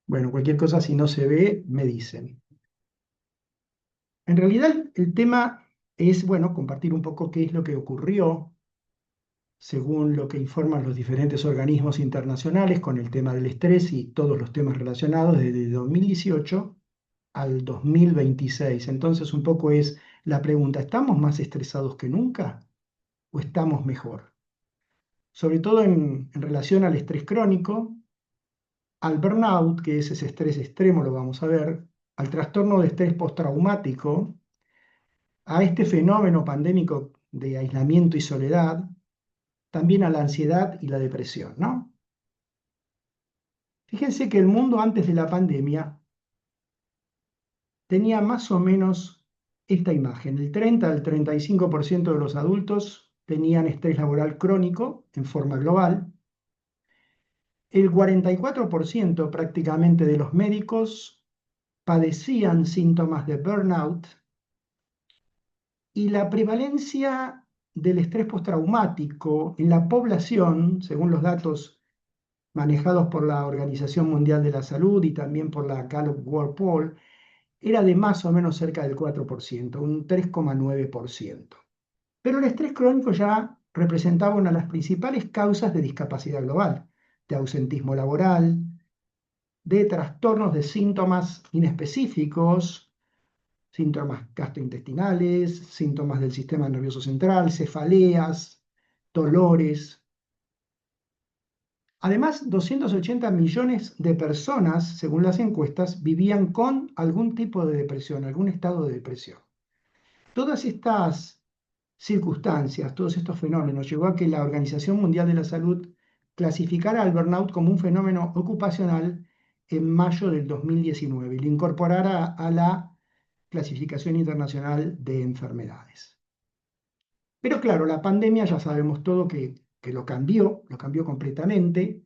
Bueno, cualquier cosa si no se ve, me dicen. En realidad el tema es, bueno, compartir un poco qué es lo que ocurrió según lo que informan los diferentes organismos internacionales con el tema del estrés y todos los temas relacionados desde 2018 al 2026. Entonces, un poco es la pregunta, ¿estamos más estresados que nunca o estamos mejor? Sobre todo en relación al estrés crónico, al burnout, que es ese estrés extremo, lo vamos a ver, al trastorno de estrés postraumático, a este fenómeno pandémico de aislamiento y soledad, también a la ansiedad y la depresión, ¿no? Fíjense que el mundo antes de la pandemia tenía más o menos esta imagen. El 30 al 35% de los adultos tenían estrés laboral crónico en forma global. El 44% prácticamente de los médicos padecían síntomas de burnout y la prevalencia del estrés postraumático en la población, según los datos manejados por la Organización Mundial de la Salud y también por la Gallup World Poll, era de más o menos cerca del 4%, un 3,9%. Pero el estrés crónico ya representaba una de las principales causas de discapacidad global, de ausentismo laboral, de trastornos de síntomas inespecíficos, síntomas gastrointestinales, síntomas del sistema nervioso central, cefaleas, dolores. Además, 280 millones de personas, según las encuestas, vivían con algún tipo de depresión, algún estado de depresión. Todas estas circunstancias, todos estos fenómenos, llevó a que la Organización Mundial de la Salud clasificara al burnout como un fenómeno ocupacional en mayo del 2019 y lo incorporara a la Clasificación Internacional de Enfermedades. Pero claro, la pandemia ya sabemos todo que lo cambió completamente.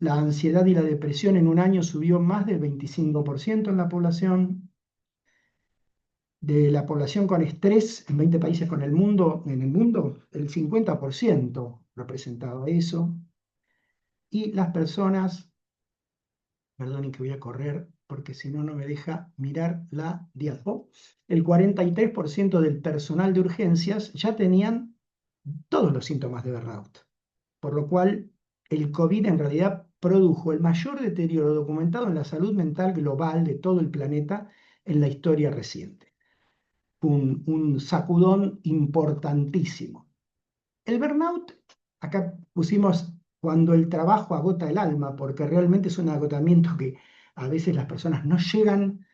La ansiedad y la depresión en un año subió más del 25% en la población. De la población con estrés en 20 países en el mundo, el 50% representaba eso. Y las personas, perdonen que voy a correr porque si no, no me deja mirar la diapo, el 43% del personal de urgencias ya tenían todos los síntomas de burnout, por lo cual el COVID en realidad produjo el mayor deterioro documentado en la salud mental global de todo el planeta en la historia reciente. Un sacudón importantísimo. El burnout, acá pusimos cuando el trabajo agota el alma, porque realmente es un agotamiento que a veces las personas no llegan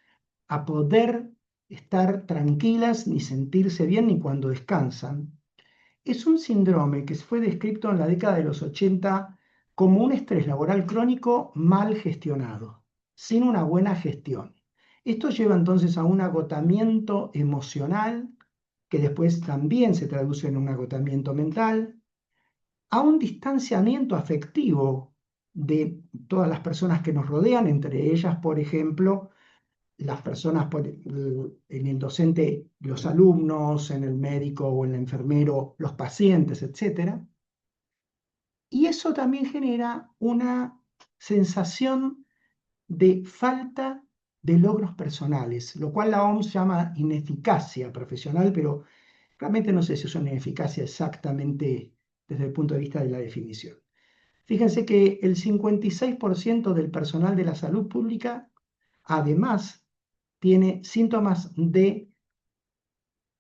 a poder estar tranquilas ni sentirse bien ni cuando descansan. Es un síndrome que fue descrito en la década de los 80 como un estrés laboral crónico mal gestionado, sin una buena gestión. Esto lleva entonces a un agotamiento emocional, que después también se traduce en un agotamiento mental, a un distanciamiento afectivo de todas las personas que nos rodean, entre ellas, por ejemplo, las personas en el docente, los alumnos, en el médico o en el enfermero, los pacientes, etcétera. Y eso también genera una sensación de falta de logros personales, lo cual la OMS llama ineficacia profesional, pero realmente no sé si es una ineficacia exactamente desde el punto de vista de la definición. Fíjense que el 56% del personal de la salud pública además tiene síntomas de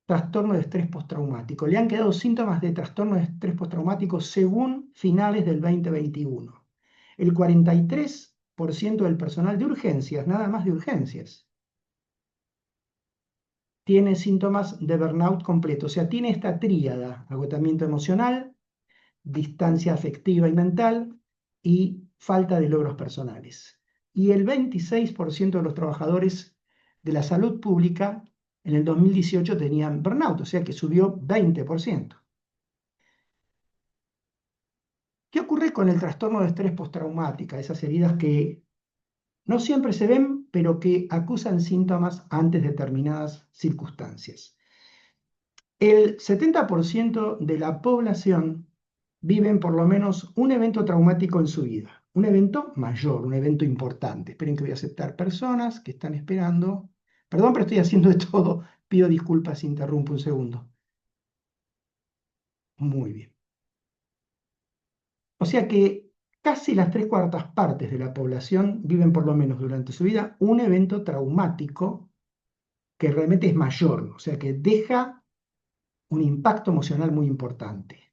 trastorno de estrés postraumático. Le han quedado síntomas de trastorno de estrés postraumático según finales del 2021. El 43% del personal de urgencias, nada más de urgencias, tiene síntomas de burnout completo. O sea, tiene esta tríada: agotamiento emocional, distancia afectiva y mental y falta de logros personales. Y el 26% de los trabajadores de la salud pública en el 2018 tenían burnout, o sea que subió 20%. ¿Qué ocurre con el trastorno de estrés postraumático? Esas heridas que no siempre se ven, pero que acusan síntomas ante determinadas circunstancias. El 70% de la población viven por lo menos un evento traumático en su vida, un evento mayor, un evento importante. Esperen que voy a aceptar personas que están esperando. Perdón, pero estoy haciendo de todo. Pido disculpas si interrumpo un segundo. Muy bien. O sea que casi las tres cuartas partes de la población viven por lo menos durante su vida un evento traumático que realmente es mayor, o sea que deja un impacto emocional muy importante.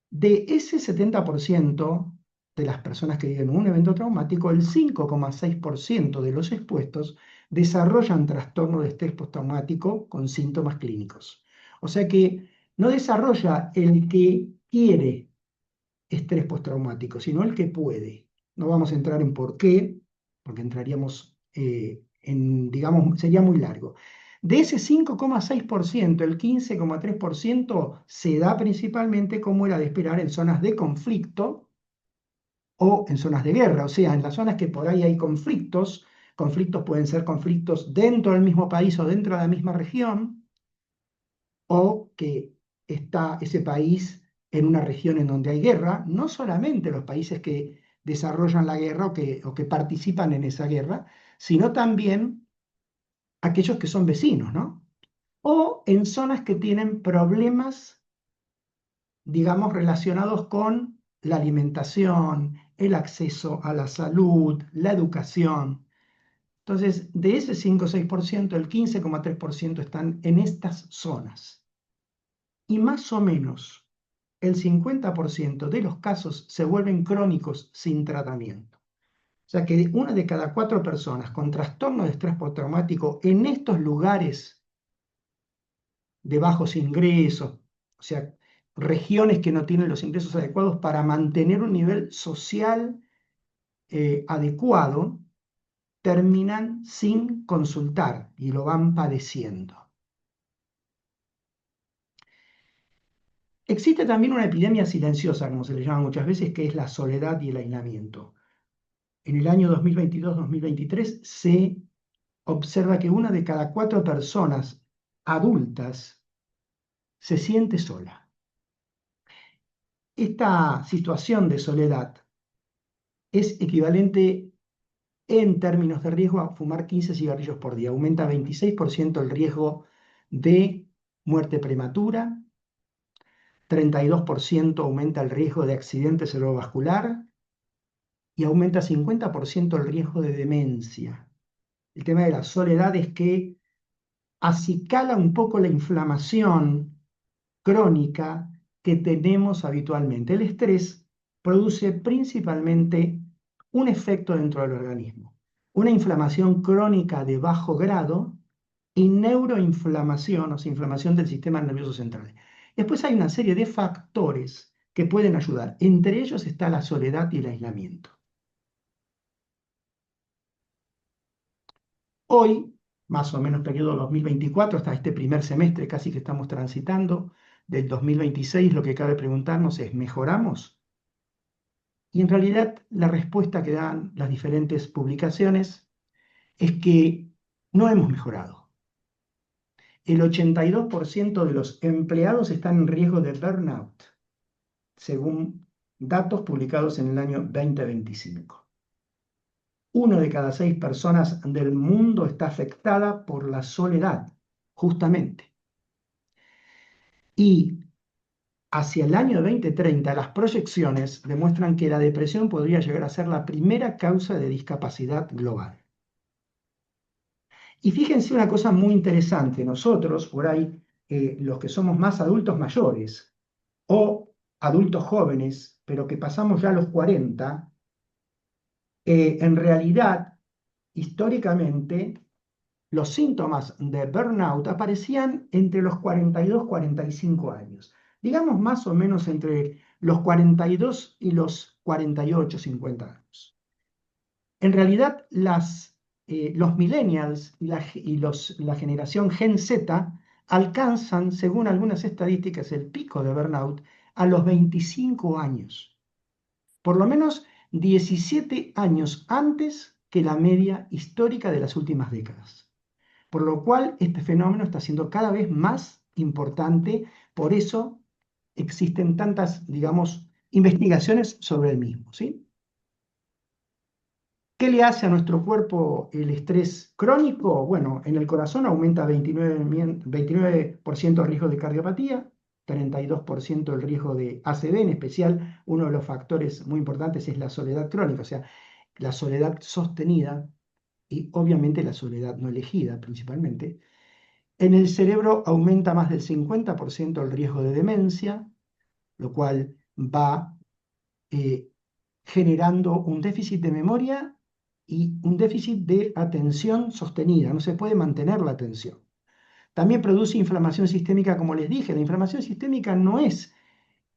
De ese 70% de las personas que viven un evento traumático, el 5,6% de los expuestos desarrollan trastorno de estrés postraumático con síntomas clínicos. O sea que no desarrolla el que quiere estrés postraumático, sino el que puede. No vamos a entrar en por qué, porque entraríamos digamos, sería muy largo. De ese 5,6%, el 15,3% se da principalmente, como era de esperar, en zonas de conflicto o en zonas de guerra, o sea, en las zonas que por ahí hay conflictos. Conflictos pueden ser conflictos dentro del mismo país o dentro de la misma región, o que está ese país en una región en donde hay guerra, no solamente los países que desarrollan la guerra o que participan en esa guerra, sino también aquellos que son vecinos, ¿no? O en zonas que tienen problemas, digamos, relacionados con la alimentación, el acceso a la salud, la educación. Entonces, de ese 5 o 6%, el 15,3% están en estas zonas. Y más o menos el 50% de los casos se vuelven crónicos sin tratamiento. O sea que una de cada cuatro personas con trastorno de estrés postraumático en estos lugares de bajos ingresos, o sea, regiones que no tienen los ingresos adecuados para mantener un nivel social adecuado, terminan sin consultar y lo van padeciendo. Existe también una epidemia silenciosa, como se le llama muchas veces, que es la soledad y el aislamiento. En el año 2022-2023 se observa que una de cada cuatro personas adultas se siente sola. Esta situación de soledad es equivalente en términos de riesgo a fumar 15 cigarrillos por día. Aumenta 26% el riesgo de muerte prematura, 32% aumenta el riesgo de accidente cerebrovascular y aumenta 50% el riesgo de demencia. El tema de la soledad es que acicala un poco la inflamación crónica que tenemos habitualmente. El estrés produce principalmente un efecto dentro del organismo, una inflamación crónica de bajo grado y neuroinflamación, o sea, inflamación del sistema nervioso central. Después hay una serie de factores que pueden ayudar. Entre ellos está la soledad y el aislamiento. Hoy, más o menos periodo 2024, hasta este primer semestre casi que estamos transitando, del 2026, lo que cabe preguntarnos es, ¿mejoramos? Y en realidad la respuesta que dan las diferentes publicaciones es que no hemos mejorado. El 82% de los empleados están en riesgo de burnout, según datos publicados en el año 2025. Una de cada 6 personas del mundo está afectada por la soledad, justamente. Y hacia el año 2030, las proyecciones demuestran que la depresión podría llegar a ser la primera causa de discapacidad global. Y fíjense una cosa muy interesante, nosotros, por ahí, los que somos más adultos mayores o adultos jóvenes, pero que pasamos ya los 40, en realidad, históricamente, los síntomas de burnout aparecían entre los 42 y 45 años. Digamos más o menos entre los 42 y los 48, 50 años. En realidad, los millennials la generación Gen Z alcanzan, según algunas estadísticas, el pico de burnout a los 25 años. Por lo menos 17 años antes que la media histórica de las últimas décadas. Por lo cual, este fenómeno está siendo cada vez más importante, por eso existen tantas, digamos, investigaciones sobre el mismo, ¿sí? ¿Qué le hace a nuestro cuerpo el estrés crónico? Bueno, en el corazón aumenta 29% el riesgo de cardiopatía, 32% el riesgo de ACV, en especial uno de los factores muy importantes es la soledad crónica, o sea, la soledad sostenida y obviamente la soledad no elegida principalmente. En el cerebro aumenta más del 50% el riesgo de demencia, lo cual va eh, generando un déficit de memoria y un déficit de atención sostenida. No se puede mantener la atención. También produce inflamación sistémica, como les dije. La inflamación sistémica no es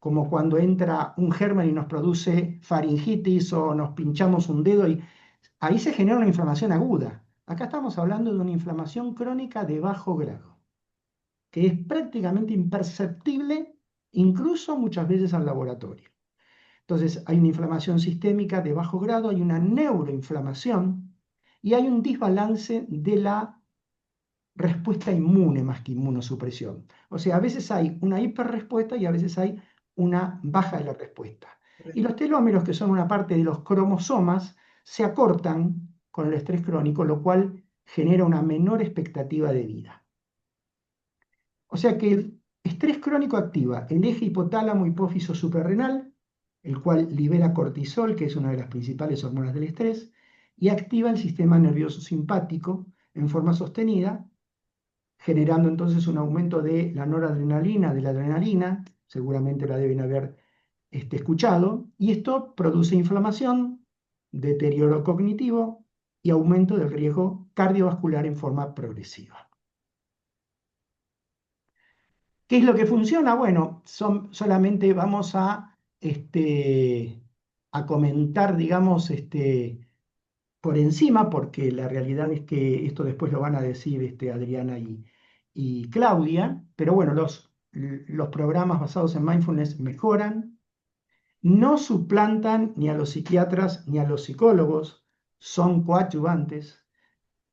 como cuando entra un germen y nos produce faringitis o nos pinchamos un dedo y ahí se genera una inflamación aguda. Acá estamos hablando de una inflamación crónica de bajo grado, que es prácticamente imperceptible, incluso muchas veces al laboratorio. Entonces, hay una inflamación sistémica de bajo grado, hay una neuroinflamación y hay un desbalance de la respuesta inmune más que inmunosupresión. O sea, a veces hay una hiperrespuesta y a veces hay una baja de la respuesta. Y los telómeros, que son una parte de los cromosomas, se acortan con el estrés crónico, lo cual genera una menor expectativa de vida. O sea que el estrés crónico activa el eje hipotálamo hipófiso suprarrenal, el cual libera cortisol, que es una de las principales hormonas del estrés, y activa el sistema nervioso simpático en forma sostenida, generando entonces un aumento de la noradrenalina, de la adrenalina, seguramente la deben haber escuchado, y esto produce inflamación, deterioro cognitivo y aumento del riesgo cardiovascular en forma progresiva. ¿Qué es lo que funciona? Bueno, solamente vamos a comentar, digamos, por encima, porque la realidad es que esto después lo van a decir Adriana y Claudia, pero bueno, los programas basados en mindfulness mejoran, no suplantan ni a los psiquiatras ni a los psicólogos, son coadyuvantes.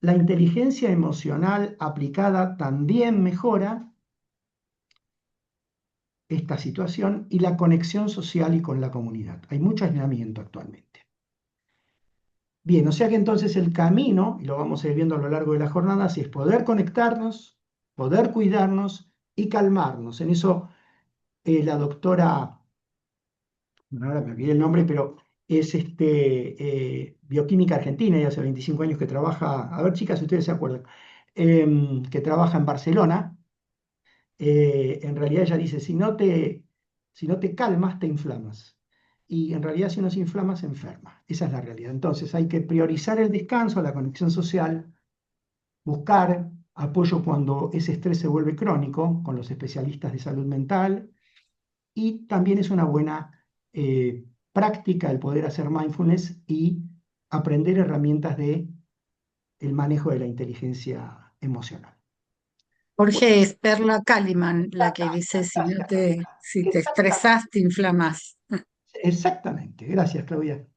La inteligencia emocional aplicada también mejora esta situación y la conexión social y con la comunidad. Hay mucho aislamiento actualmente. Bien, o sea que entonces el camino, y lo vamos a ir viendo a lo largo de la jornada, es poder conectarnos, poder cuidarnos y calmarnos. En eso la doctora, bueno, ahora me olvidé el nombre, pero es bioquímica argentina y hace 25 años que trabaja, a ver chicas si ustedes se acuerdan, que trabaja en Barcelona. En realidad ella dice, si no te calmas, te inflamas. Y en realidad si uno se inflama, se enferma. Esa es la realidad. Entonces hay que priorizar el descanso, la conexión social, buscar apoyo cuando ese estrés se vuelve crónico con los especialistas de salud mental y también es una buena práctica el poder hacer mindfulness y aprender herramientas de el manejo de la inteligencia emocional. Jorge, es Perla Kaliman la que dice si no te, si te Exactamente. estresás, te inflamás. Exactamente. Gracias, Claudia.